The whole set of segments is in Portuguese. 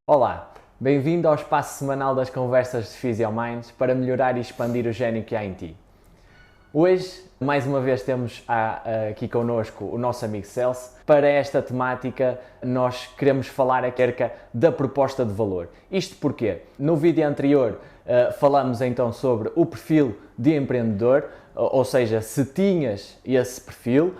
Olá, bem-vindo ao espaço semanal das conversas de Physiominds para melhorar e expandir o gênio que há em ti. Hoje, mais uma vez, temos aqui connosco o nosso amigo Celso. Para esta temática, nós queremos falar acerca da proposta de valor. Isto porque, no vídeo anterior, falamos então sobre o perfil de empreendedor, ou seja, se tinhas esse perfil,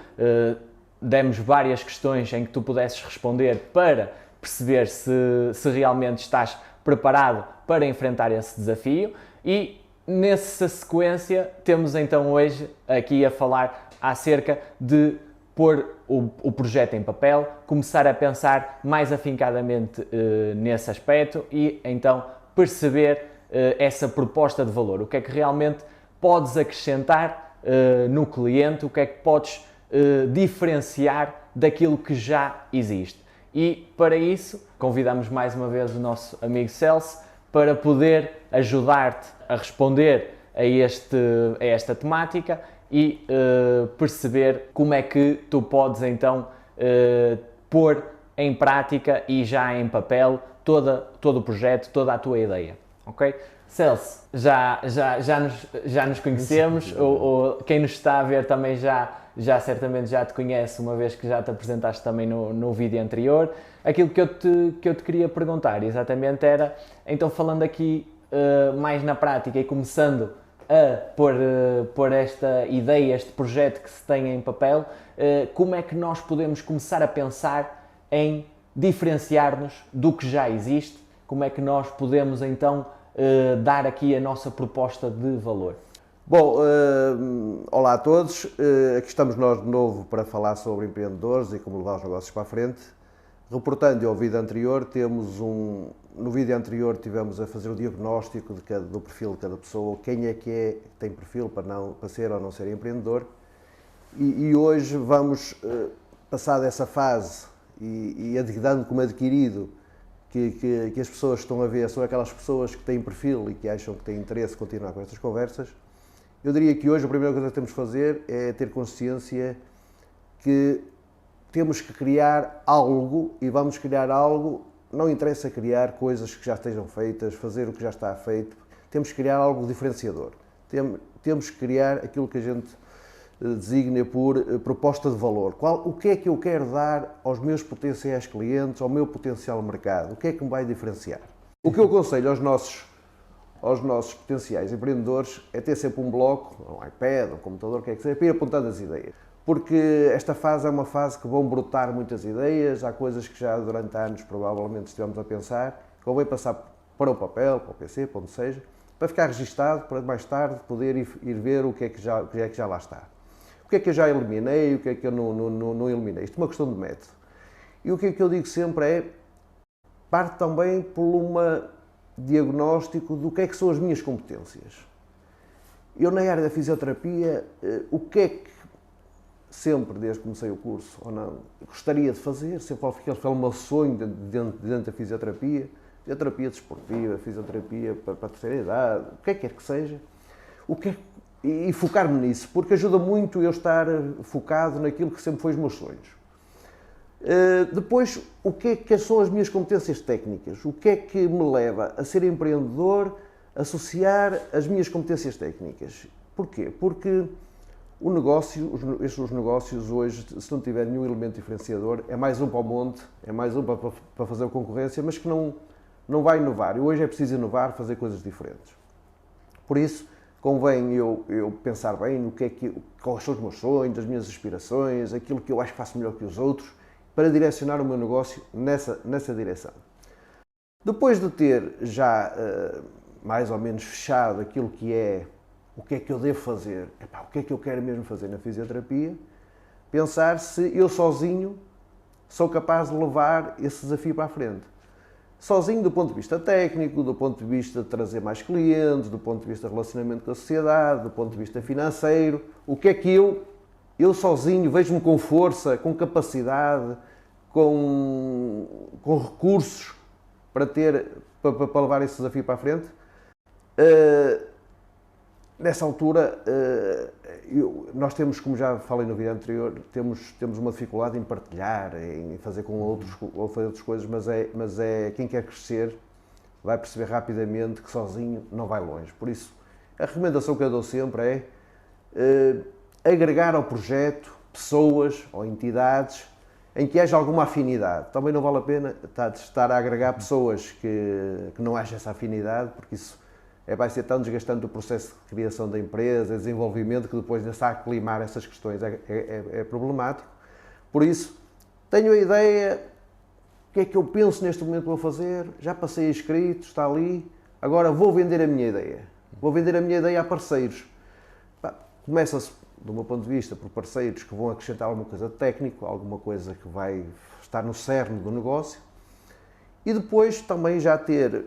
demos várias questões em que tu pudesses responder para perceber se realmente estás preparado para enfrentar esse desafio e nessa sequência temos então hoje aqui a falar acerca de pôr o projeto em papel, começar a pensar mais afincadamente nesse aspecto e então perceber essa proposta de valor, o que é que realmente podes acrescentar no cliente, o que é que podes diferenciar daquilo que já existe. E para isso convidamos mais uma vez o nosso amigo Celso para poder ajudar-te a responder a esta temática e perceber como é que tu podes então pôr em prática e já em papel todo o projeto, toda a tua ideia, ok? Celso, já nos conhecemos, quem nos está a ver também certamente já te conhece, uma vez que já te apresentaste também no vídeo anterior. Aquilo que eu te queria perguntar exatamente era, então falando aqui mais na prática e começando a pôr esta ideia, este projeto que se tem em papel, como é que nós podemos começar a pensar em diferenciar-nos do que já existe, como é que nós podemos então dar aqui a nossa proposta de valor? Bom, olá a todos, aqui estamos nós de novo para falar sobre empreendedores e como levar os negócios para a frente. Reportando ao vídeo anterior, no vídeo anterior tivemos a fazer o diagnóstico do perfil de cada pessoa, quem é que tem perfil para ser ou não ser empreendedor. E hoje vamos passar dessa fase e dando como adquirido que as pessoas estão a ver, são aquelas pessoas que têm perfil e que acham que têm interesse em continuar com estas conversas. Eu diria que hoje a primeira coisa que temos de fazer é ter consciência que temos que criar algo e vamos criar algo, não interessa criar coisas que já estejam feitas, fazer o que já está feito, temos que criar algo diferenciador. Temos que criar aquilo que a gente designa por proposta de valor. O que é que eu quero dar aos meus potenciais clientes, ao meu potencial mercado? O que é que me vai diferenciar? O que eu aconselho aos nossos potenciais empreendedores é ter sempre um bloco, um iPad, um computador, o que é que seja, para ir apontando as ideias. Porque esta fase é uma fase que vão brotar muitas ideias, há coisas que já durante anos provavelmente estivemos a pensar, convém passar para o papel, para o PC, para onde seja, para ficar registado, para mais tarde poder ir ver o que é que já lá está. O que é que eu já eliminei, o que é que eu não eliminei. Isto é uma questão de método. E o que é que eu digo sempre é, parte também por um diagnóstico do que é que são as minhas competências. Eu na área da fisioterapia, o que é que sempre, desde que comecei o curso, ou não, gostaria de fazer, sempre foi o meu sonho dentro da fisioterapia desportiva, fisioterapia para a terceira idade, o que é que quer que seja, e focar-me nisso, porque ajuda muito eu estar focado naquilo que sempre foi os meus sonhos. Depois, o que é que são as minhas competências técnicas? O que é que me leva a ser empreendedor, associar as minhas competências técnicas? Porquê? Porque os negócios hoje, se não tiver nenhum elemento diferenciador, é mais um para o monte, é mais um para fazer a concorrência, mas que não vai inovar. E hoje é preciso inovar, fazer coisas diferentes. Por isso, convém eu pensar bem no quais são os meus sonhos, as minhas aspirações, aquilo que eu acho que faço melhor que os outros, para direcionar o meu negócio nessa direção. Depois de ter já mais ou menos fechado aquilo que é o que é que eu devo fazer, o que é que eu quero mesmo fazer na fisioterapia, pensar se eu sozinho sou capaz de levar esse desafio para a frente. Sozinho do ponto de vista técnico, do ponto de vista de trazer mais clientes, do ponto de vista de relacionamento com a sociedade, do ponto de vista financeiro, o que é que eu sozinho vejo-me com força, com capacidade, com recursos para levar esse desafio para a frente. Nessa altura, nós temos, como já falei no vídeo anterior, temos uma dificuldade em partilhar, em fazer com outros, ou fazer outras coisas, mas é quem quer crescer vai perceber rapidamente que sozinho não vai longe. Por isso, a recomendação que eu dou sempre é agregar ao projeto pessoas ou entidades em que haja alguma afinidade. Também não vale a pena estar a agregar pessoas que não haja essa afinidade, porque isso vai ser tão desgastante o processo de criação da empresa, desenvolvimento, que depois de estar a aclimar essas questões é problemático. Por isso, tenho a ideia, o que é que eu penso neste momento que vou fazer, já passei escrito, está ali, agora vou vender a minha ideia. Vou vender a minha ideia a parceiros. Começa-se, do meu ponto de vista, por parceiros que vão acrescentar alguma coisa de técnico, alguma coisa que vai estar no cerne do negócio, e depois também já ter,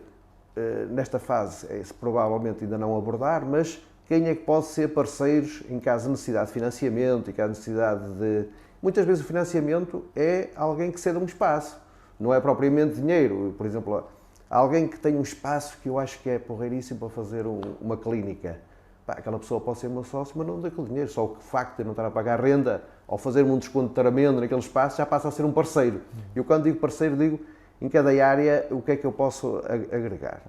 nesta fase, provavelmente ainda não abordar, mas quem é que pode ser parceiros em caso de necessidade de financiamento, em caso de necessidade de... Muitas vezes o financiamento é alguém que ceda um espaço, não é propriamente dinheiro. Por exemplo, alguém que tem um espaço que eu acho que é porreiríssimo para fazer uma clínica. Aquela pessoa pode ser meu sócio, mas não dá aquele dinheiro. Só o facto de eu não estar a pagar renda ou fazer-me um desconto de taramento naquele espaço já passa a ser um parceiro. E eu, quando digo parceiro, digo em cada área o que é que eu posso agregar.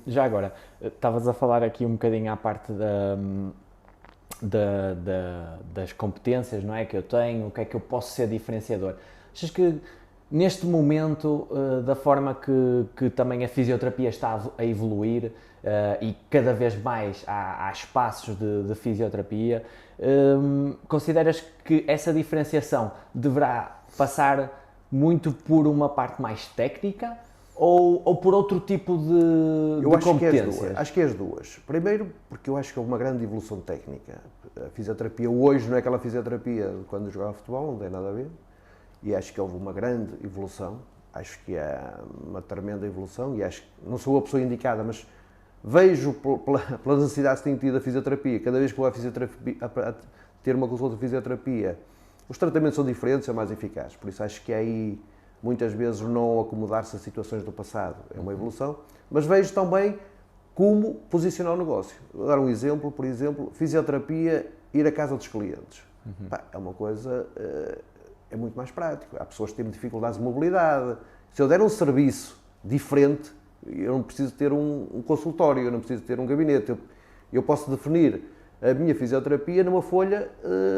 Já agora, estavas a falar aqui um bocadinho à parte das competências, não é, que eu tenho, o que é que eu posso ser diferenciador. Achas que neste momento, da forma que também a fisioterapia está a evoluir e cada vez mais há espaços de fisioterapia, consideras que essa diferenciação deverá passar muito por uma parte mais técnica ou por outro tipo de competências? Acho que é as duas. Primeiro, porque eu acho que houve uma grande evolução técnica. A fisioterapia hoje não é aquela fisioterapia de quando eu jogava futebol, não tem nada a ver. E acho que houve uma grande evolução, acho que é uma tremenda evolução, e acho que não sou a pessoa indicada, mas vejo pelas necessidades que tenho tido a fisioterapia, cada vez que vou a ter uma consulta de fisioterapia, os tratamentos são diferentes, são mais eficazes, por isso acho que é aí, muitas vezes, não acomodar-se a situações do passado, é uma evolução, mas vejo também como posicionar o negócio. Vou dar um exemplo, por exemplo, fisioterapia, ir à casa dos clientes. É uma coisa... é muito mais prático. Há pessoas que têm dificuldades de mobilidade. Se eu der um serviço diferente, eu não preciso ter um consultório, eu não preciso ter um gabinete. Eu posso definir a minha fisioterapia numa folha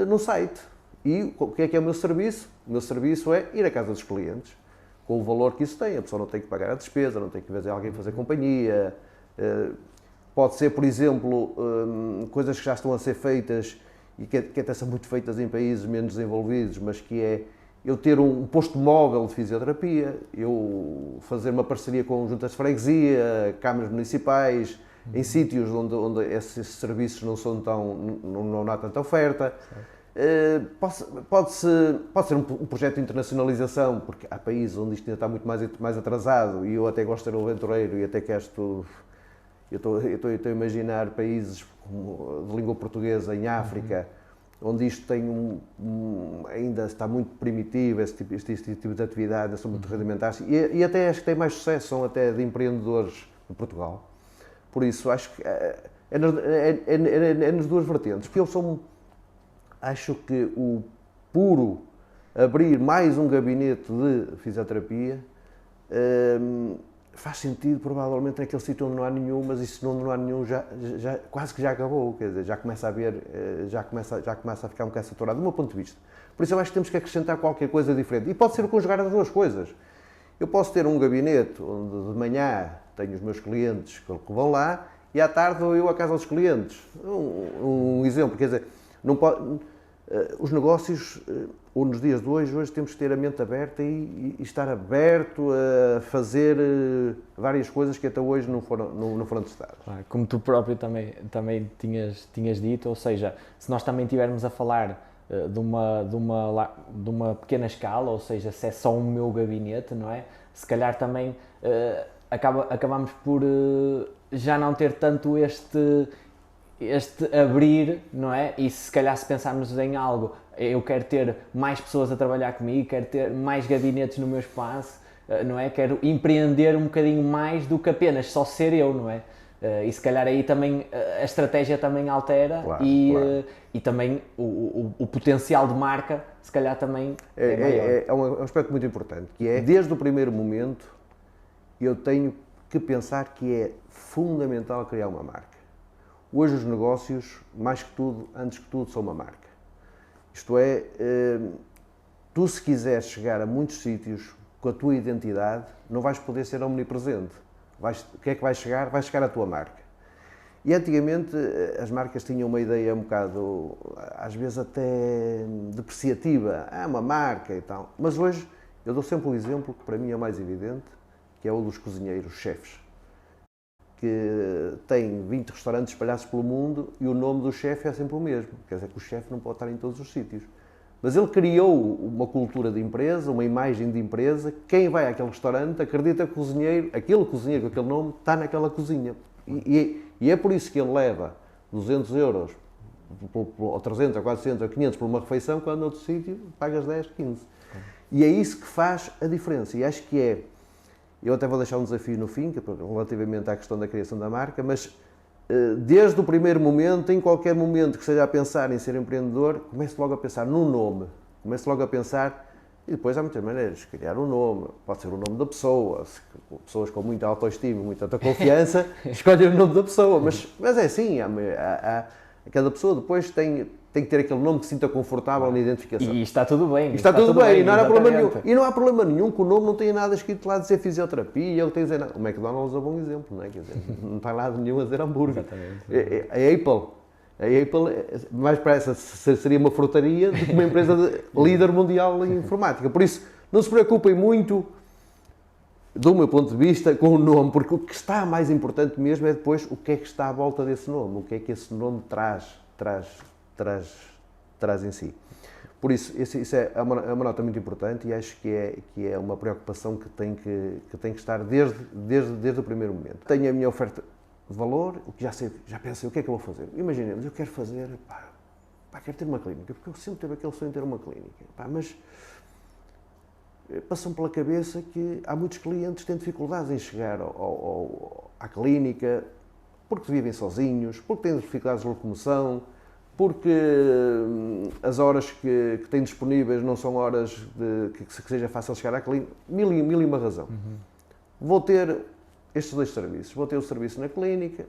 no site. E o que é o meu serviço? O meu serviço é ir à casa dos clientes, com o valor que isso tem. A pessoa não tem que pagar a despesa, não tem que fazer alguém fazer companhia. Pode ser, por exemplo, coisas que já estão a ser feitas e que até são muito feitas em países menos desenvolvidos, mas que é eu ter um posto móvel de fisioterapia, eu fazer uma parceria com juntas de freguesia, câmaras municipais, em sítios onde esses serviços não há tanta oferta. Pode ser um projeto de internacionalização, porque há países onde isto ainda está muito mais atrasado, e eu até gosto de ser um aventureiro e até que estou a imaginar países de língua portuguesa em África, onde isto tem ainda está muito primitivo, este tipo de atividade, são muito rudimentares, e até acho que tem mais sucesso, são até de empreendedores em Portugal. Por isso, acho que é nas duas vertentes, porque acho que o puro abrir mais um gabinete de fisioterapia faz sentido, provavelmente, naquele sítio onde não há nenhum, mas isso onde não há nenhum quase que já acabou, quer dizer, já começa a ficar um bocado saturado, do meu ponto de vista. Por isso eu acho que temos que acrescentar qualquer coisa diferente. E pode ser conjugar as duas coisas. Eu posso ter um gabinete onde de manhã tenho os meus clientes que vão lá e à tarde vou eu à casa dos clientes. Um exemplo, quer dizer, não pode... Os negócios, ou nos dias de hoje temos que ter a mente aberta e estar aberto a fazer várias coisas que até hoje não foram testadas. Como tu próprio também tinhas dito, ou seja, se nós também estivermos a falar de uma pequena escala, ou seja, se é só o meu gabinete, não é? Se calhar também acabamos por já não ter tanto este abrir, não é? E se calhar se pensarmos em algo, eu quero ter mais pessoas a trabalhar comigo, quero ter mais gabinetes no meu espaço, não é? Quero empreender um bocadinho mais do que apenas só ser eu, não é? E se calhar aí também a estratégia também altera Claro, e, claro. E também o potencial de marca se calhar também é maior. É um aspecto muito importante, que é, desde o primeiro momento, eu tenho que pensar que é fundamental criar uma marca. Hoje os negócios, mais que tudo, antes que tudo, são uma marca. Isto é, tu se quiseres chegar a muitos sítios com a tua identidade, não vais poder ser omnipresente. O que é que vais chegar? Vais chegar à tua marca. E antigamente as marcas tinham uma ideia um bocado, às vezes até depreciativa. Uma marca e tal. Mas hoje eu dou sempre um exemplo que para mim é o mais evidente, que é o dos cozinheiros, chefes, que têm 20 restaurantes espalhados pelo mundo e o nome do chefe é sempre o mesmo. Quer dizer que o chefe não pode estar em todos os sítios. Mas ele criou uma cultura de empresa, uma imagem de empresa. Quem vai àquele restaurante acredita que aquele cozinheiro com aquele nome está naquela cozinha. E é por isso que ele leva 200 euros, ou 300, ou 400, ou 500 por uma refeição, quando noutro sítio pagas 10, 15. E é isso que faz a diferença. E acho que é... Eu até vou deixar um desafio no fim, relativamente à questão da criação da marca, mas desde o primeiro momento, em qualquer momento que esteja a pensar em ser empreendedor, comece logo a pensar no nome. Comece logo a pensar, e depois há muitas maneiras de criar um nome. Pode ser o nome da pessoa, pessoas com muita autoestima, muita autoconfiança, escolhem o nome da pessoa, mas é assim, cada pessoa depois tem que ter aquele nome que se sinta confortável na identificação. E está tudo bem. Está tudo bem, não há problema nenhum. Exatamente. E não há problema nenhum que o nome não tenha nada escrito lá a dizer fisioterapia, ou tem a dizer nada. O McDonald's é um bom exemplo, não é? Quer dizer, não está nada nenhum a dizer hambúrguer. Exatamente. A Apple, mais para essa, seria uma frutaria do que uma empresa líder mundial em informática. Por isso, não se preocupem muito, do meu ponto de vista, com o nome, porque o que está mais importante mesmo é depois o que é que está à volta desse nome, o que é que esse nome traz em si. Por isso, isso é uma nota muito importante e acho que é uma preocupação que tem que estar desde o primeiro momento. Tenho a minha oferta de valor, o que já pensei, o que é que eu vou fazer? Imaginemos, eu quero fazer, quero ter uma clínica, porque eu sempre tive aquele sonho de ter uma clínica, mas passam pela cabeça que há muitos clientes que têm dificuldades em chegar à clínica, porque vivem sozinhos, porque têm dificuldades de locomoção, porque as horas que têm disponíveis não são horas que seja fácil chegar à clínica, mil e uma razão. Uhum. Vou ter estes dois serviços. Vou ter o serviço na clínica,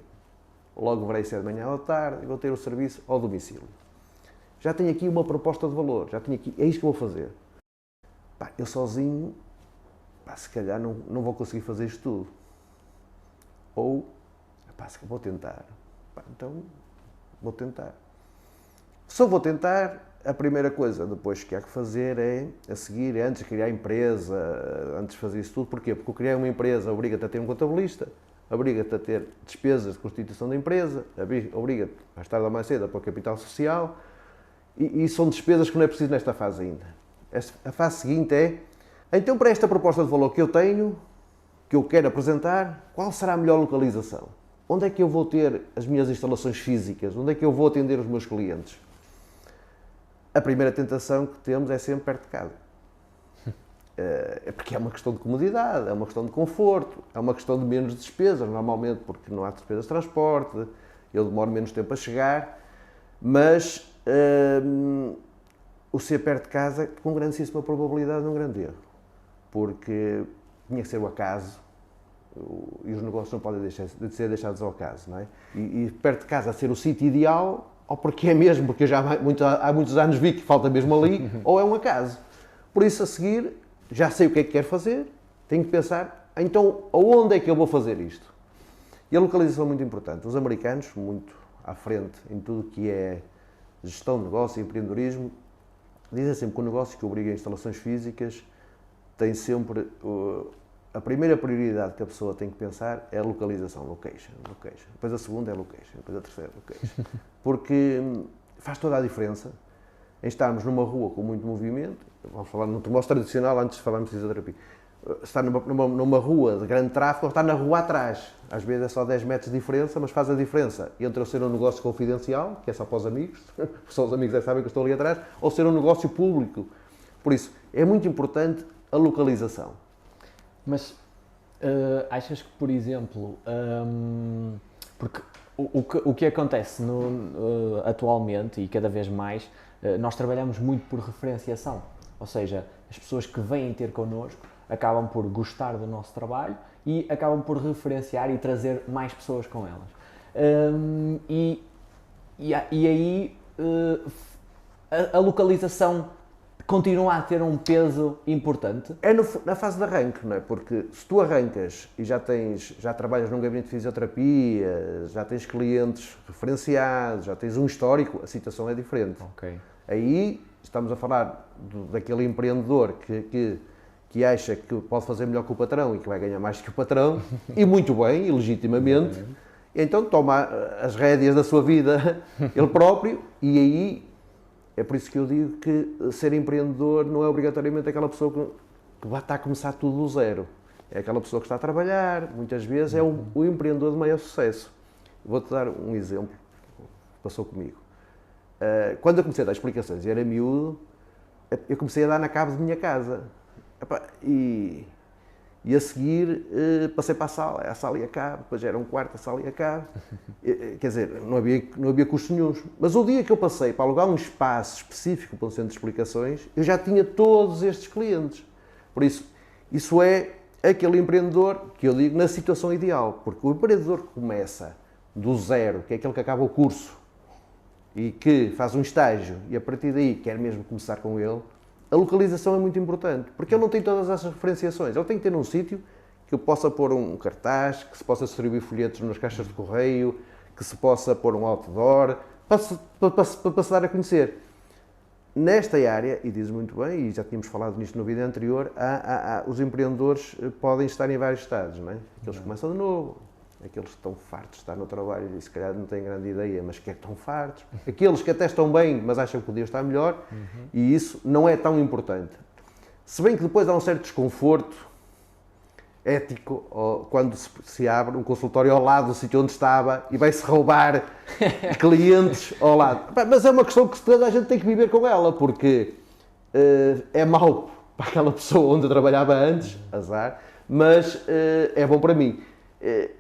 logo verei se é de manhã ou de tarde, e vou ter o serviço ao domicílio. Já tenho aqui uma proposta de valor, é isto que eu vou fazer. Eu sozinho, se calhar não vou conseguir fazer isto tudo. Ou, vou tentar. Então, vou tentar. Se eu vou tentar, a primeira coisa depois que há que fazer a seguir, antes de criar a empresa, antes de fazer isso tudo. Porquê? Porque criar uma empresa obriga-te a ter um contabilista, obriga-te a ter despesas de constituição da empresa, obriga-te, mais tarde ou mais cedo, a pôr capital social, e são despesas que não é preciso nesta fase ainda. A fase seguinte então para esta proposta de valor que eu tenho, que eu quero apresentar, qual será a melhor localização? Onde é que eu vou ter as minhas instalações físicas? Onde é que eu vou atender os meus clientes? A primeira tentação que temos é sempre perto de casa. Porque é uma questão de comodidade, é uma questão de conforto, é uma questão de menos despesas, normalmente porque não há despesas de transporte, eu demoro menos tempo a chegar, mas o ser perto de casa, com grandíssima probabilidade, é um grande erro. Porque tinha que ser o acaso, e os negócios não podem ser deixados ao acaso, não é? E perto de casa ser o sítio ideal, ou porque é mesmo, porque eu já há muitos anos vi que falta mesmo ali, ou é um acaso. Por isso, a seguir, já sei o que é que quero fazer, tenho que pensar, então, aonde é que eu vou fazer isto? E a localização é muito importante. Os americanos, muito à frente em tudo o que é gestão de negócio e empreendedorismo, dizem sempre que o negócio que obriga a instalações físicas tem sempre... A primeira prioridade que a pessoa tem que pensar é a localização, location. Depois a segunda é location, depois a terceira location. Porque faz toda a diferença em estarmos numa rua com muito movimento, vamos falar no negócio tradicional antes de falarmos de fisioterapia, estar numa rua de grande tráfego ou estar na rua atrás. Às vezes é só 10 metros de diferença, mas faz a diferença entre eu ser um negócio confidencial, que é só para os amigos, só os amigos sabem que eu estou ali atrás, ou ser um negócio público. Por isso, é muito importante a localização. Mas achas que, por exemplo, Porque o que acontece atualmente e cada vez mais, nós trabalhamos muito por referenciação. Ou seja, as pessoas que vêm ter connosco acabam por gostar do nosso trabalho e acabam por referenciar e trazer mais pessoas com elas. E aí a localização continua a ter um peso importante. É na fase de arranque, não é? Porque se tu arrancas e já trabalhas num gabinete de fisioterapia, já tens clientes referenciados, já tens um histórico, a situação é diferente. Okay. Aí estamos a falar daquele empreendedor que acha que pode fazer melhor que o patrão e que vai ganhar mais que o patrão, e muito bem, e legitimamente, então toma as rédeas da sua vida ele próprio, e aí é por isso que eu digo que ser empreendedor não é obrigatoriamente aquela pessoa que vai estar a começar tudo do zero. É aquela pessoa que está a trabalhar, muitas vezes é o empreendedor de maior sucesso. Vou-te dar um exemplo que passou comigo. Quando eu comecei a dar explicações e era miúdo, eu comecei a dar na cabo de minha casa. E a seguir passei para a sala e a cabo, depois era um quarto, a sala e a cabo. Quer dizer, não havia custos nenhuns. Mas o dia que eu passei para alugar um espaço específico para um centro de explicações, eu já tinha todos estes clientes. Por isso é aquele empreendedor que eu digo na situação ideal. Porque o empreendedor que começa do zero, que é aquele que acaba o curso e que faz um estágio e a partir daí quer mesmo começar com ele, a localização é muito importante, porque ele não tem todas essas referenciações. Ele tem que ter um sítio que eu possa pôr um cartaz, que se possa distribuir folhetos nas caixas de correio, que se possa pôr um outdoor, para se dar a conhecer. Nesta área, e diz muito bem, e já tínhamos falado nisto no vídeo anterior, os empreendedores podem estar em vários estados, não é? Aqueles que começam de novo, aqueles que estão fartos de estar no trabalho e se calhar não têm grande ideia, mas que estão fartos. Aqueles que até estão bem, mas acham que podiam estar melhor, e isso não é tão importante. Se bem que depois há um certo desconforto ético quando se abre um consultório ao lado do sítio onde estava e vai-se roubar clientes ao lado. Mas é uma questão que toda a gente tem que viver com ela, porque é mau para aquela pessoa onde eu trabalhava antes, azar, mas é bom para mim.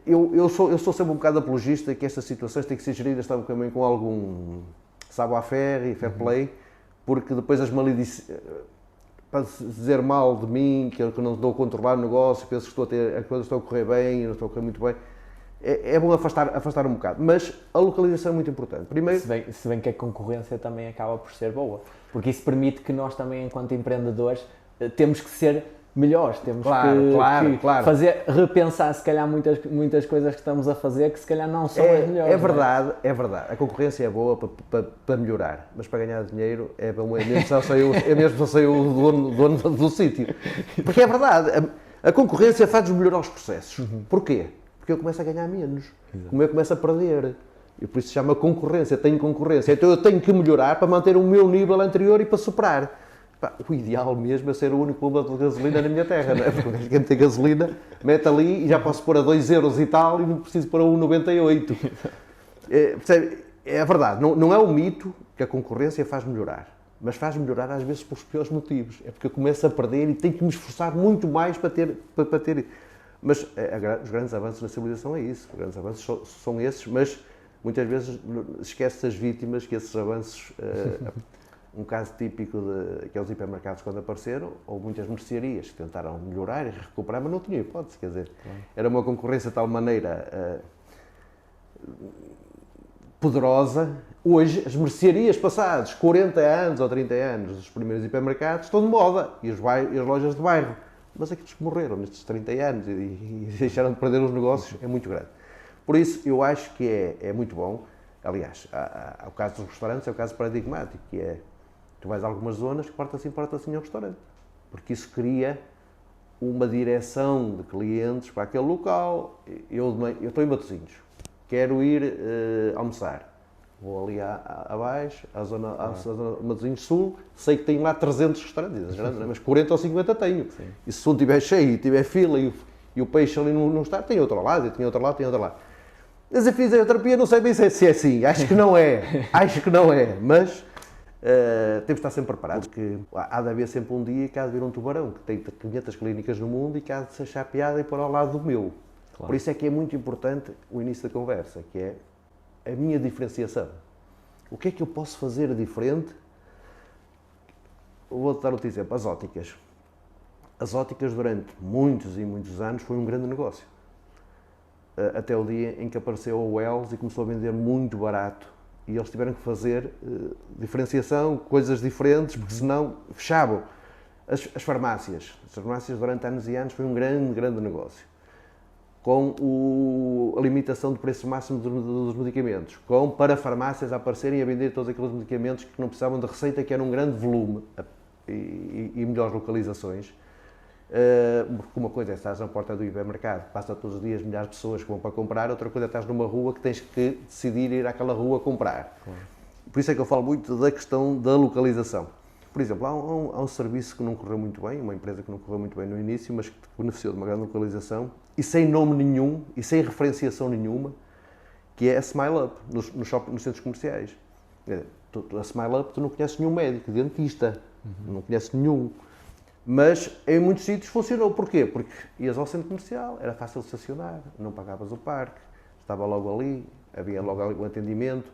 Eu sou sempre um bocado apologista que estas situações têm que ser geridas também com algum savoir-faire e fair play, porque depois as maledicências, para dizer mal de mim, que eu não estou a controlar o negócio, penso que as coisas estão a correr bem, não estão a correr muito bem, é bom afastar um bocado. Mas a localização é muito importante. Primeiro, se bem que a concorrência também acaba por ser boa, porque isso permite que nós também, enquanto empreendedores, temos que ser melhores, temos que fazer, repensar se calhar muitas coisas que estamos a fazer que se calhar não são as melhores. É verdade. A concorrência é boa para melhorar, mas para ganhar dinheiro é bom, é mesmo se eu o dono do sítio. Porque é verdade, a concorrência faz-nos melhorar os processos. Porquê? Porque eu começo a ganhar menos, como eu começo a perder. E por isso se chama concorrência, tenho concorrência. Então eu tenho que melhorar para manter o meu nível anterior e para superar. O ideal mesmo é ser o único bomba de gasolina na minha terra, não é? Porque quem tem gasolina mete ali e já posso pôr a 2 euros e tal e não preciso pôr a 1,98. É verdade, não é um mito que a concorrência faz melhorar, mas faz melhorar às vezes pelos piores motivos. É porque eu começo a perder e tenho que me esforçar muito mais para ter. Mas os grandes avanços na civilização é isso, os grandes avanços são esses, mas muitas vezes esquece as vítimas que esses avanços... Um caso típico que é os hipermercados quando apareceram, ou muitas mercearias que tentaram melhorar e recuperar, mas não tinham hipótese, quer dizer, era uma concorrência de tal maneira poderosa. Hoje, as mercearias passados 40 anos ou 30 anos dos primeiros hipermercados estão de moda, e as lojas de bairro, mas aqueles que morreram nestes 30 anos e deixaram de perder os negócios é muito grande. Por isso, eu acho que é muito bom. Aliás, o caso dos restaurantes é o caso paradigmático, que é tu vais a algumas zonas que porta assim ao restaurante, porque isso cria uma direção de clientes para aquele local. Eu estou em Matosinhos, quero ir almoçar, vou ali abaixo, à zona Matosinhos Sul, sei que tem lá 300 restaurantes, mas 40 ou 50 tenho. Sim. E se um estiver cheio e tiver fila e o peixe ali não está, tem outro lado, tem outro lado. Mas a fisioterapia não sei bem se é assim, acho que não é, mas temos de estar sempre preparados, porque há de haver sempre um dia que há de vir um tubarão que tem 500 clínicas no mundo e que há de se achar piada e pôr ao lado do meu. Claro. Por isso é que é muito importante o início da conversa, que é a minha diferenciação. O que é que eu posso fazer diferente? Vou-te dar outro exemplo, as óticas. As óticas durante muitos e muitos anos foi um grande negócio. Até o dia em que apareceu a Wells e começou a vender muito barato. E eles tiveram que fazer diferenciação, coisas diferentes, porque senão fechavam. As farmácias. As farmácias durante anos e anos foi um grande negócio. Com a limitação de preço máximo dos medicamentos. Com parafarmácias a aparecerem e a vender todos aqueles medicamentos que não precisavam de receita, que era um grande volume e melhores localizações. Porque uma coisa é estás na porta do hipermercado, passa todos os dias milhares de pessoas que vão para comprar, outra coisa é estás numa rua que tens que decidir ir àquela rua comprar. Claro. Por isso é que eu falo muito da questão da localização. Por exemplo, há um serviço que não correu muito bem, uma empresa que não correu muito bem no início, mas que beneficiou de uma grande localização e sem nome nenhum e sem referenciação nenhuma, que é a Smile Up, nos centros comerciais. A Smile Up tu não conheces nenhum médico, dentista, não conheces nenhum. Mas em muitos sítios funcionou. Porquê? Porque ias ao centro comercial, era fácil de estacionar, não pagavas o parque, estava logo ali, havia logo ali o atendimento.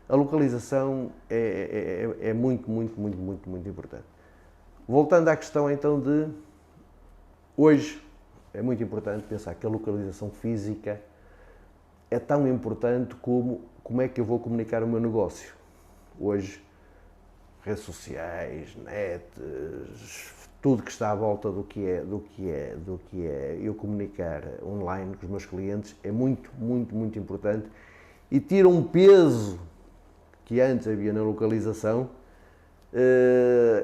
A localização é muito importante. Voltando à questão então de hoje, é muito importante pensar que a localização física é tão importante como é que eu vou comunicar o meu negócio. Hoje, redes sociais, tudo que está à volta do que é eu comunicar online com os meus clientes é muito importante e tira um peso que antes havia na localização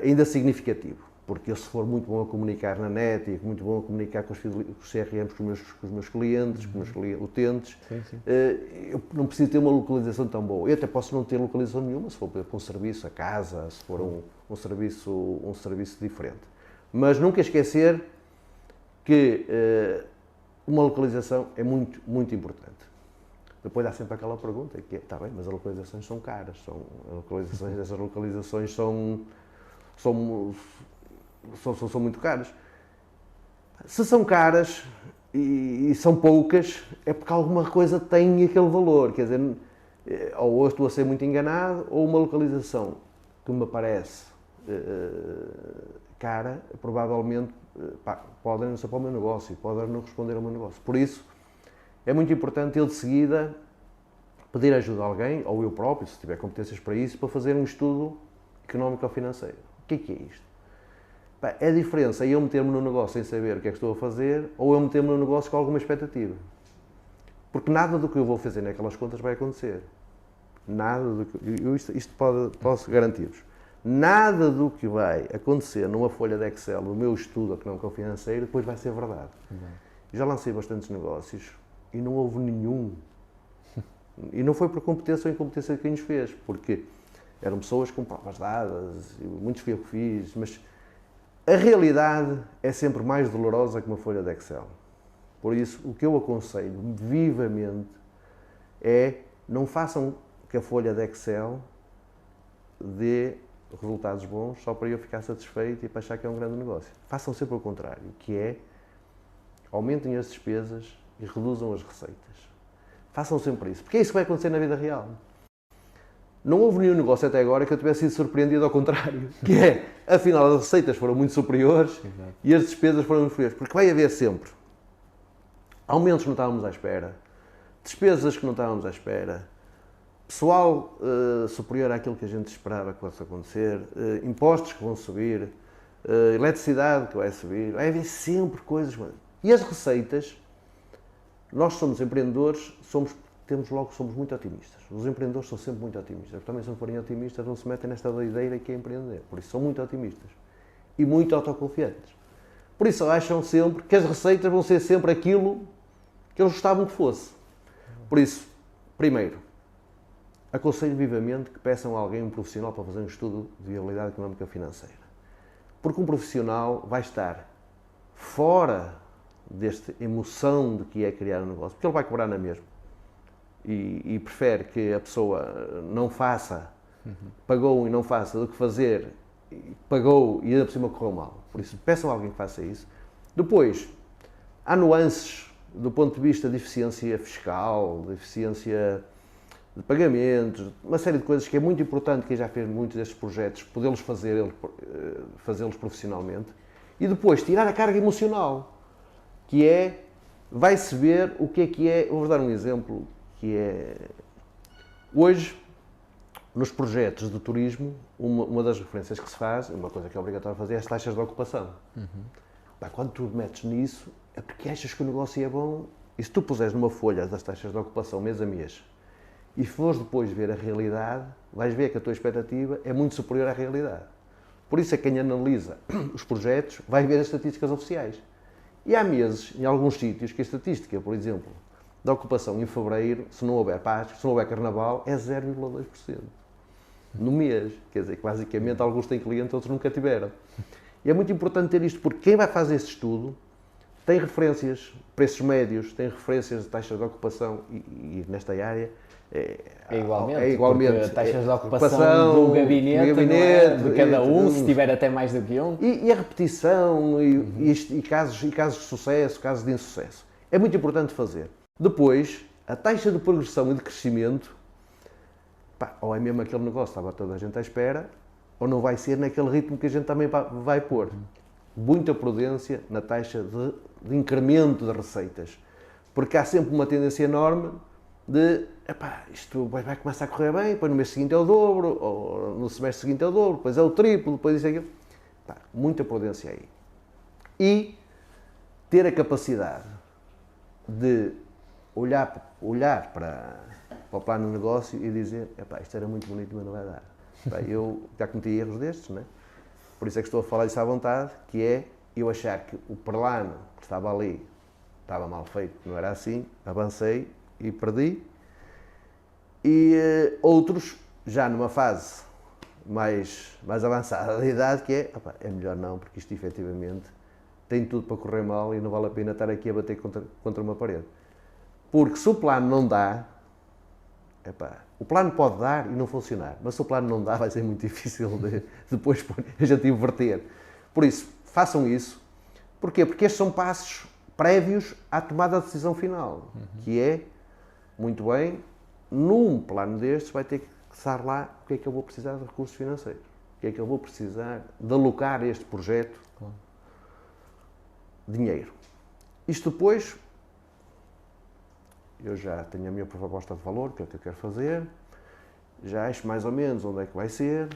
ainda significativo, porque eu, se for muito bom a comunicar na net e muito bom a comunicar com os CRMs com os meus clientes, com os meus utentes, eu não preciso ter uma localização tão boa. Eu até posso não ter localização nenhuma se for para um serviço a casa, se for um serviço diferente. Mas nunca esquecer que uma localização é muito importante. Depois há sempre aquela pergunta que é, está bem, mas as localizações são caras, essas localizações são muito caras. Se são caras e são poucas, é porque alguma coisa tem aquele valor, quer dizer, ou eu estou a ser muito enganado, ou uma localização que me parece cara, provavelmente pode não ser para o meu negócio, pode não responder ao meu negócio. Por isso, é muito importante eu de seguida pedir ajuda a alguém, ou eu próprio, se tiver competências para isso, para fazer um estudo económico ou financeiro. O que é isto? É a diferença é eu meter-me no negócio sem saber o que é que estou a fazer, ou eu meter-me no negócio com alguma expectativa. Porque nada do que eu vou fazer naquelas contas vai acontecer. Nada do que... Isto posso garantir-vos. Nada do que vai acontecer numa folha de Excel do meu estudo económico ou financeiro depois vai ser verdade. Já lancei bastantes negócios e não houve nenhum. E não foi por competência ou incompetência de quem os fez, porque eram pessoas com provas dadas, muitos fui eu que fiz, mas a realidade é sempre mais dolorosa que uma folha de Excel. Por isso, o que eu aconselho vivamente é não façam que a folha de Excel dê resultados bons só para eu ficar satisfeito e para achar que é um grande negócio. Façam sempre o contrário, que é aumentem as despesas e reduzam as receitas. Façam sempre isso, porque é isso que vai acontecer na vida real. Não houve nenhum negócio até agora que eu tivesse sido surpreendido ao contrário, que é, afinal, as receitas foram muito superiores. Exato. E as despesas foram muito inferiores, porque vai haver sempre aumentos que não estávamos à espera, despesas que não estávamos à espera, pessoal superior àquilo que a gente esperava que fosse acontecer, impostos que vão subir, eletricidade que vai subir, vai haver sempre coisas. E as receitas, nós somos empreendedores, somos muito otimistas. Os empreendedores são sempre muito otimistas. Também, se não forem otimistas, não se metem nesta doideira que é empreender. Por isso, são muito otimistas e muito autoconfiantes. Por isso, acham sempre que as receitas vão ser sempre aquilo que eles gostavam que fosse. Por isso, primeiro, aconselho vivamente que peçam a alguém, um profissional, para fazer um estudo de viabilidade económica financeira. Porque um profissional vai estar fora desta emoção de que é criar um negócio, porque ele vai cobrar na mesma. E prefere que a pessoa não faça, pagou e não faça, do que fazer, pagou e ainda por cima correu mal. Por isso, peçam a alguém que faça isso. Depois, há nuances do ponto de vista de eficiência fiscal, de eficiência de pagamentos, uma série de coisas que é muito importante, quem já fez muitos destes projetos, poder-los fazê-los profissionalmente. E depois tirar a carga emocional, que é, vai-se ver o que é, vou-vos dar um exemplo, que é, hoje, nos projetos de turismo, uma das referências que se faz, uma coisa que é obrigatório fazer, é as taxas de ocupação. Quando tu metes nisso, é porque achas que o negócio é bom, e se tu puseres numa folha das taxas de ocupação mês a mês, e fores depois ver a realidade, vais ver que a tua expectativa é muito superior à realidade. Por isso é que quem analisa os projetos vai ver as estatísticas oficiais. E há meses, em alguns sítios, que a estatística, por exemplo, da ocupação em fevereiro, se não houver Páscoa, se não houver Carnaval, é 0,2% no mês. Quer dizer, que basicamente alguns têm clientes, outros nunca tiveram. E é muito importante ter isto, porque quem vai fazer esse estudo tem referências, preços médios, tem referências de taxas de ocupação e nesta área igualmente taxas de ocupação do gabinete, de cada um, se tiver até mais do que um. E a repetição, e casos de sucesso, casos de insucesso. É muito importante fazer. Depois, a taxa de progressão e de crescimento, ou é mesmo aquele negócio, estava toda a gente à espera, ou não vai ser naquele ritmo que a gente também vai pôr. Muita prudência na taxa de incremento de receitas. Porque há sempre uma tendência enorme de, isto vai começar a correr bem, depois no mês seguinte é o dobro, ou no semestre seguinte é o dobro, depois é o triplo, depois isso e aquilo. Muita prudência aí. E ter a capacidade de olhar para o plano de negócio e dizer, isto era muito bonito, mas não vai dar. Eu já cometi erros destes, não é? Por isso é que estou a falar isso à vontade, que é eu achar que o plano que estava ali estava mal feito, não era assim, avancei e perdi. E outros, já numa fase mais avançada da idade, que é melhor não, porque isto efetivamente tem tudo para correr mal e não vale a pena estar aqui a bater contra uma parede. Porque se o plano não dá, o plano pode dar e não funcionar, mas se o plano não dá, vai ser muito difícil depois a gente inverter. Por isso, façam isso. Porquê? Porque estes são passos prévios à tomada de decisão final, que é, muito bem, num plano destes vai ter que estar lá o que é que eu vou precisar de recursos financeiros, o que é que eu vou precisar de alocar a este projeto dinheiro. Isto depois, eu já tenho a minha proposta de valor, que é o que eu quero fazer, já acho mais ou menos onde é que vai ser.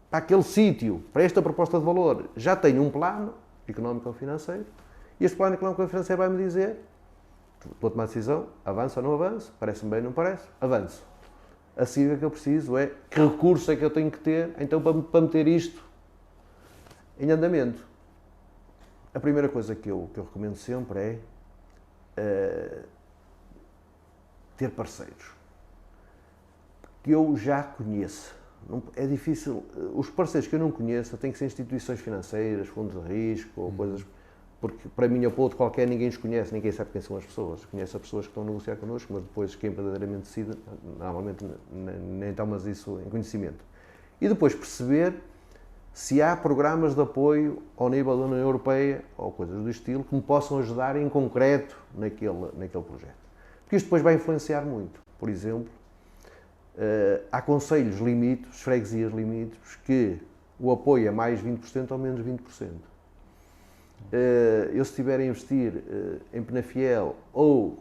Para aquele sítio, para esta proposta de valor, já tenho um plano económico ou financeiro, e este plano económico ou financeiro vai-me dizer, vou tomar decisão, avanço ou não avanço, parece-me bem ou não parece, avanço. A seguir o que eu preciso é, que recurso é que eu tenho que ter, então para meter isto em andamento. A primeira coisa que eu recomendo sempre é ter parceiros que eu já conheço. É difícil, os parceiros que eu não conheço têm que ser instituições financeiras, fundos de risco ou coisas, porque para mim ou para outro qualquer ninguém os conhece, ninguém sabe quem são as pessoas. Conhece as pessoas que estão a negociar connosco, mas depois quem verdadeiramente decide, normalmente nem tomas isso em conhecimento. E depois perceber se há programas de apoio ao nível da União Europeia ou coisas do estilo que me possam ajudar em concreto naquele projeto. Porque isto depois vai influenciar muito. Por exemplo, há concelhos limites, freguesias limites, que o apoio é mais 20% ou menos 20%. Eu se estiver a investir em Penafiel ou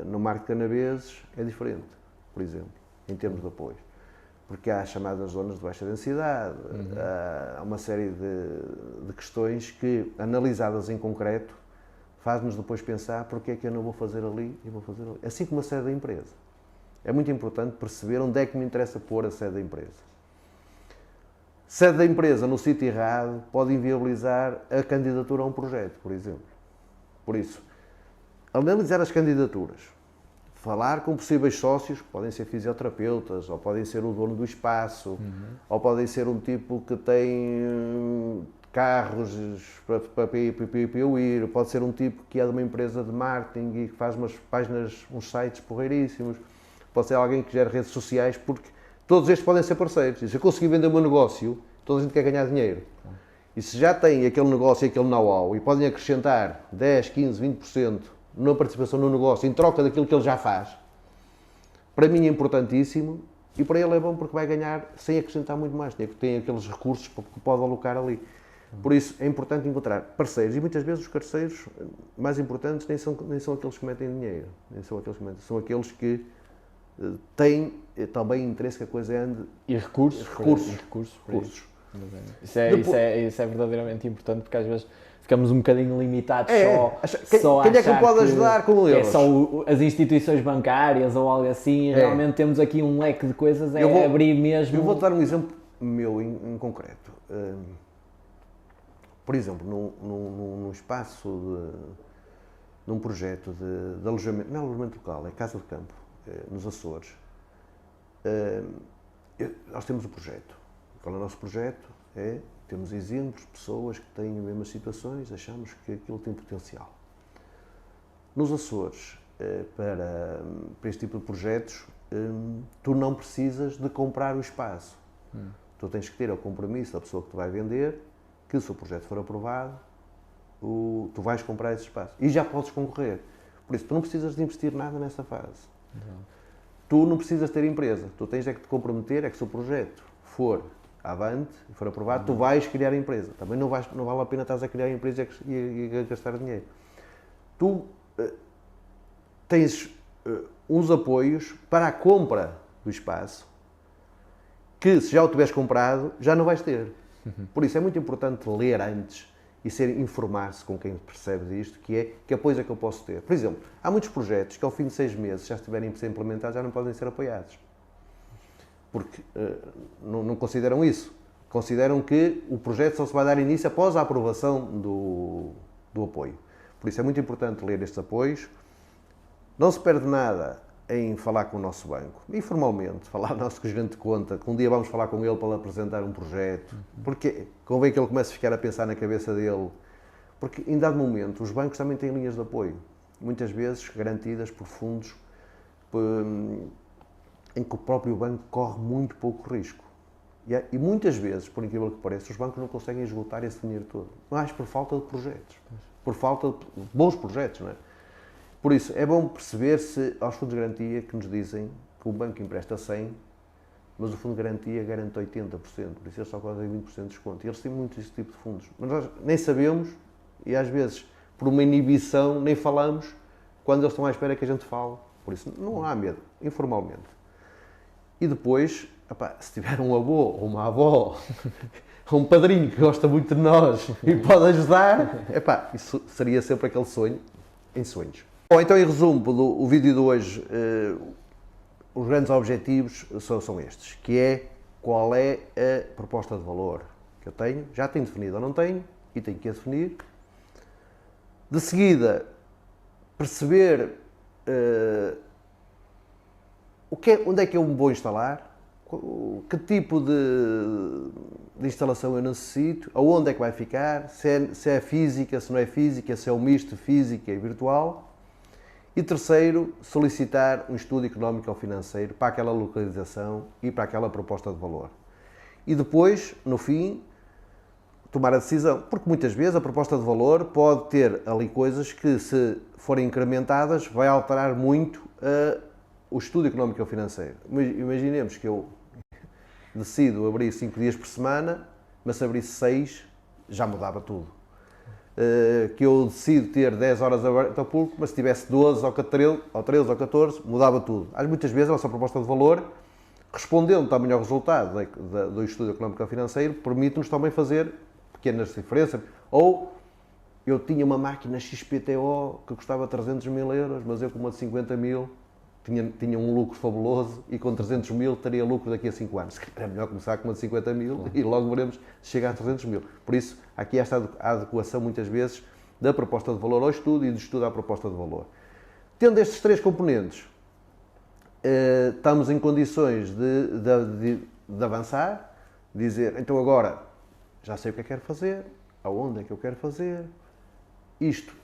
no Marco de Canaveses, é diferente, por exemplo, em termos de apoio. Porque há chamadas zonas de baixa densidade, há uma série de questões que, analisadas em concreto, faz-nos depois pensar porque é que eu não vou fazer ali e vou fazer ali. Assim como a sede da empresa. É muito importante perceber onde é que me interessa pôr a sede da empresa. Sede da empresa no sítio errado pode inviabilizar a candidatura a um projeto, por exemplo. Por isso, analisar as candidaturas, falar com possíveis sócios, que podem ser fisioterapeutas, ou podem ser o dono do espaço, ou podem ser um tipo que tem carros para eu ir, pode ser um tipo que é de uma empresa de marketing e que faz umas páginas, uns sites porreiríssimos, pode ser alguém que gera redes sociais, porque todos estes podem ser parceiros. E se eu conseguir vender o meu negócio, toda a gente quer ganhar dinheiro. E se já tem aquele negócio e aquele know-how e podem acrescentar 10, 15, 20% numa participação no negócio, em troca daquilo que ele já faz, para mim é importantíssimo e para ele é bom porque vai ganhar sem acrescentar muito mais, tem aqueles recursos que pode alocar ali. Por isso é importante encontrar parceiros e muitas vezes os parceiros mais importantes nem são aqueles que metem dinheiro, nem são aqueles que metem, são aqueles que têm também interesse que a coisa ande. E recursos. Isso é verdadeiramente importante porque às vezes ficamos um bocadinho limitados só a quem é que me pode ajudar com eles? É só as instituições bancárias ou algo assim, realmente temos aqui um leque de coisas, abrir mesmo. Eu vou-te dar um exemplo meu em concreto. Por exemplo, num espaço, num projeto de alojamento, não é alojamento local, é casa de campo, nos Açores, nós temos o projeto. Qual é o nosso projeto? Temos exemplos de pessoas que têm as mesmas situações, achamos que aquilo tem potencial. Nos Açores, para este tipo de projetos, tu não precisas de comprar o espaço. Tu tens que ter o compromisso da pessoa que te vai vender, que se o projeto for aprovado, tu vais comprar esse espaço. E já podes concorrer. Por isso, tu não precisas de investir nada nessa fase. Tu não precisas ter empresa. Tu tens é que te comprometer, que se o projeto for avante, for aprovado, tu vais criar a empresa. Também não vale a pena estás a criar a empresa e a gastar dinheiro. Tu tens uns apoios para a compra do espaço que, se já o tiveres comprado, já não vais ter. Por isso é muito importante ler antes e informar-se com quem percebe disto, que apoios é que eu posso ter. Por exemplo, há muitos projetos que ao fim de 6 meses, já estiverem a ser implementados, já não podem ser apoiados. Porque não consideram isso. Consideram que o projeto só se vai dar início após a aprovação do apoio. Por isso é muito importante ler estes apoios. Não se perde nada em falar com o nosso banco, informalmente, falar nosso gerente de conta, que um dia vamos falar com ele para lhe apresentar um projeto, porque convém que ele comece a ficar a pensar na cabeça dele, porque em dado momento os bancos também têm linhas de apoio, muitas vezes garantidas por fundos em que o próprio banco corre muito pouco risco. E muitas vezes, por incrível que pareça, os bancos não conseguem esgotar esse dinheiro todo, mas por falta de projetos, por falta de bons projetos, não é? Por isso, é bom perceber se aos fundos de garantia que nos dizem que o banco empresta 100, mas o fundo de garantia garante 80%, por isso eles só cobram 20% de desconto. E eles têm muito esse tipo de fundos. Mas nós nem sabemos e às vezes, por uma inibição, nem falamos quando eles estão à espera que a gente fale. Por isso, não há medo, informalmente. E depois, se tiver um avô ou uma avó, ou um padrinho que gosta muito de nós e pode ajudar, isso seria sempre aquele sonho em sonhos. Bom, então, em resumo, o vídeo de hoje, os grandes objetivos são estes, que é qual é a proposta de valor que eu tenho, já tenho definido ou não tenho, e tenho que a definir. De seguida, perceber onde é que eu me vou instalar, que tipo de instalação eu necessito, aonde é que vai ficar, se é física, se não é física, se é um misto de física e virtual. E terceiro, solicitar um estudo económico ou financeiro para aquela localização e para aquela proposta de valor. E depois, no fim, tomar a decisão, porque muitas vezes a proposta de valor pode ter ali coisas que, se forem incrementadas, vai alterar muito o estudo económico ou financeiro. Imaginemos que eu decido abrir 5 dias por semana, mas se abrisse 6, já mudava tudo. Que eu decido ter 10 horas aberto ao público, mas se tivesse 12 ou 13 ou 14, mudava tudo. Muitas vezes a nossa proposta de valor, respondendo também ao resultado do estudo económico ou financeiro, permite-nos também fazer pequenas diferenças. Ou eu tinha uma máquina XPTO que custava 300 mil euros, mas eu com uma de 50 mil tinha um lucro fabuloso e com 300 mil teria lucro daqui a 5 anos. É melhor começar com uma de 50 mil e logo veremos se chega a 300 mil. Por isso, aqui esta adequação muitas vezes da proposta de valor ao estudo e do estudo à proposta de valor. Tendo estes 3 componentes, estamos em condições de avançar, dizer, então agora já sei o que é que quero fazer, aonde é que eu quero fazer, isto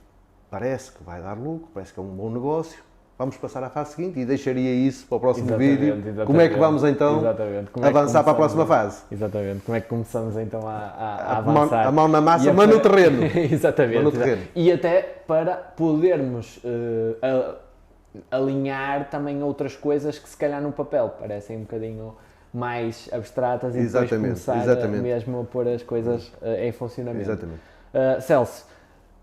parece que vai dar lucro, parece que é um bom negócio, vamos passar à fase seguinte e deixaria isso para o próximo Exatamente, vídeo. exatamente. Como é que vamos então Como é que avançar para a começamos? próxima fase? Exatamente, como é que começamos então a avançar? A mão na massa, E mas no terreno. Exatamente. Mas no terreno. E até para podermos alinhar também outras coisas que se calhar no papel parecem um bocadinho mais abstratas e depois começar mesmo a pôr as coisas em funcionamento. Exatamente. Celso,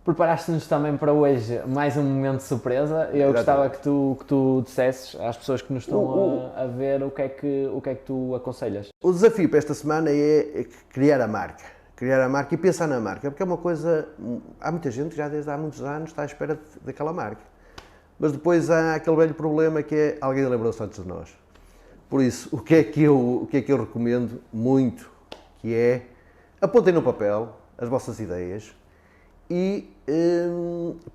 preparaste-nos também para hoje mais um momento de surpresa. Eu gostava que tu dissesses às pessoas que nos estão a ver o que é que tu aconselhas. O desafio para esta semana é criar a marca. Criar a marca e pensar na marca, porque é uma coisa... Há muita gente que já desde há muitos anos está à espera daquela marca. Mas depois há aquele velho problema que é alguém lembrou-se antes de nós. Por isso, o que é que eu recomendo muito, que é apontem no papel as vossas ideias e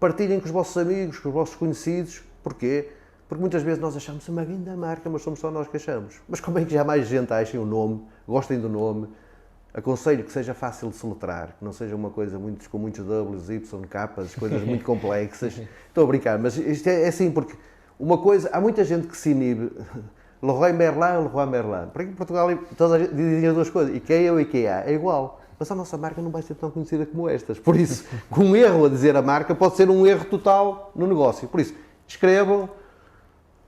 partilhem com os vossos amigos, com os vossos conhecidos. Porquê? Porque muitas vezes nós achamos uma grande marca, mas somos só nós que achamos. Mas como é que já mais gente achem o nome, gostem do nome? Aconselho que seja fácil de soletrar, que não seja uma coisa com muitos W's, Y, K's, coisas muito complexas. Estou a brincar, mas isto é assim, porque uma coisa, há muita gente que se inibe. Leroy Merlin ou Leroy Merlin. Para aqui em Portugal toda a gente dizem as duas coisas, IKEA ou IKEA, é igual. Mas a nossa marca não vai ser tão conhecida como estas. Por isso, com um erro a dizer a marca pode ser um erro total no negócio. Por isso, escrevam,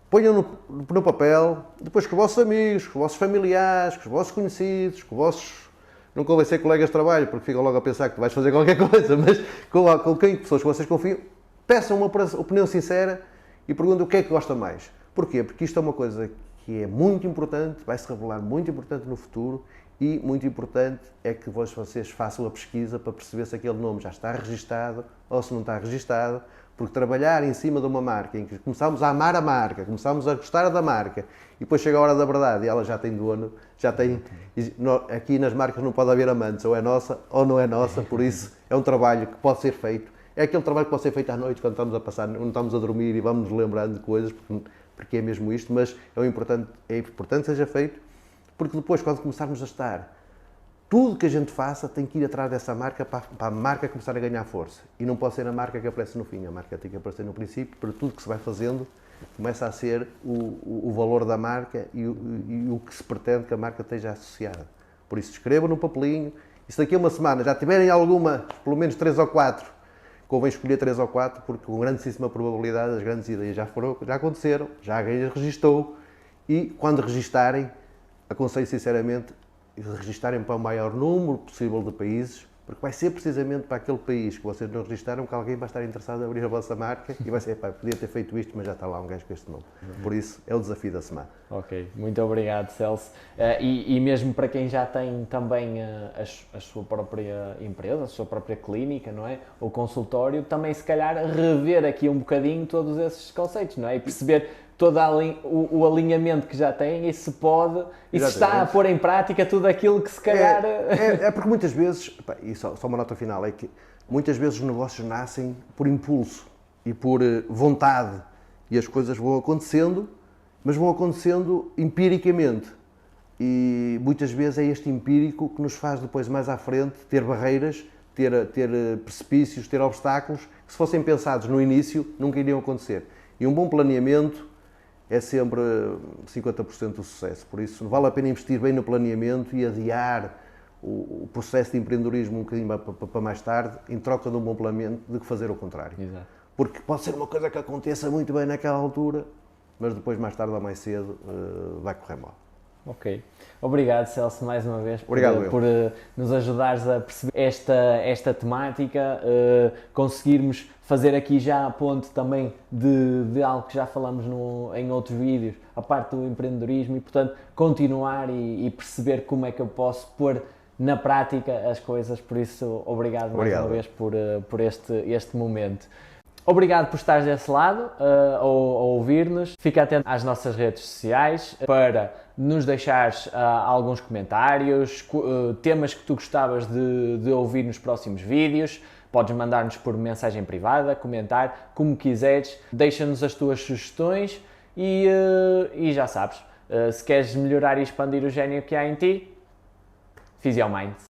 ponham no papel, depois com os vossos amigos, com os vossos familiares, com os vossos conhecidos, com os vossos... Não convém ser colegas de trabalho, porque ficam logo a pensar que tu vais fazer qualquer coisa, mas com quem pessoas que vocês confiam, peçam uma opinião sincera e perguntem o que é que gosta mais. Porquê? Porque isto é uma coisa que é muito importante, vai se revelar muito importante no futuro e muito importante é que vocês façam a pesquisa para perceber se aquele nome já está registado ou se não está registado, porque trabalhar em cima de uma marca em que começamos a amar a marca, começamos a gostar da marca e depois chega a hora da verdade e ela já tem dono, já tem... Aqui nas marcas não pode haver amantes, ou é nossa ou não é nossa, por isso é um trabalho que pode ser feito. É aquele trabalho que pode ser feito à noite quando estamos a passar, não estamos a dormir e vamos nos lembrando de coisas, porque é mesmo isto, mas é importante que seja feito, porque depois, quando começarmos a estar, tudo que a gente faça tem que ir atrás dessa marca para a marca começar a ganhar força. E não pode ser a marca que aparece no fim, a marca tem que aparecer no princípio, para tudo que se vai fazendo, começa a ser o valor da marca e o que se pretende que a marca esteja associada. Por isso, escrevam no papelinho, e se daqui a uma semana já tiverem alguma, pelo menos 3 ou 4, convém escolher 3 ou 4, porque com grandíssima probabilidade as grandes ideias já aconteceram, já alguém as registou, e quando registarem, aconselho sinceramente, registarem para o maior número possível de países, porque vai ser precisamente para aquele país que vocês não registaram que alguém vai estar interessado em abrir a vossa marca e vai ser, pá, podia ter feito isto, mas já está lá um gajo com este nome. Por isso, é o desafio da semana. Ok, muito obrigado, Celso. E mesmo para quem já tem também a sua própria empresa, a sua própria clínica, não é? O consultório, também se calhar rever aqui um bocadinho todos esses conceitos, não é? E perceber todo o alinhamento que já tem e se pode, e se está a pôr em prática tudo aquilo que se calhar... É porque muitas vezes, e só uma nota final, é que muitas vezes os negócios nascem por impulso e por vontade e as coisas vão acontecendo, mas vão acontecendo empiricamente. E muitas vezes é este empírico que nos faz depois mais à frente ter barreiras, ter precipícios, ter obstáculos que se fossem pensados no início nunca iriam acontecer. E um bom planeamento é sempre 50% do sucesso. Por isso, vale a pena investir bem no planeamento e adiar o processo de empreendedorismo um bocadinho para mais tarde, em troca de um bom planeamento, do que fazer o contrário. Exato. Porque pode ser uma coisa que aconteça muito bem naquela altura, mas depois, mais tarde ou mais cedo, vai correr mal. Ok. Obrigado, Celso, mais uma vez por nos ajudares a perceber esta temática, conseguirmos fazer aqui já a ponte também de algo que já falamos em outros vídeos, a parte do empreendedorismo e, portanto, continuar e perceber como é que eu posso pôr na prática as coisas. Por isso, obrigado mais uma vez por este momento. Obrigado por estares desse lado, a ouvir-nos. Fica atento às nossas redes sociais para nos deixares alguns comentários, temas que tu gostavas de ouvir nos próximos vídeos. Podes mandar-nos por mensagem privada, comentar, como quiseres. Deixa-nos as tuas sugestões e já sabes, se queres melhorar e expandir o gênio que há em ti, PhysioMinds.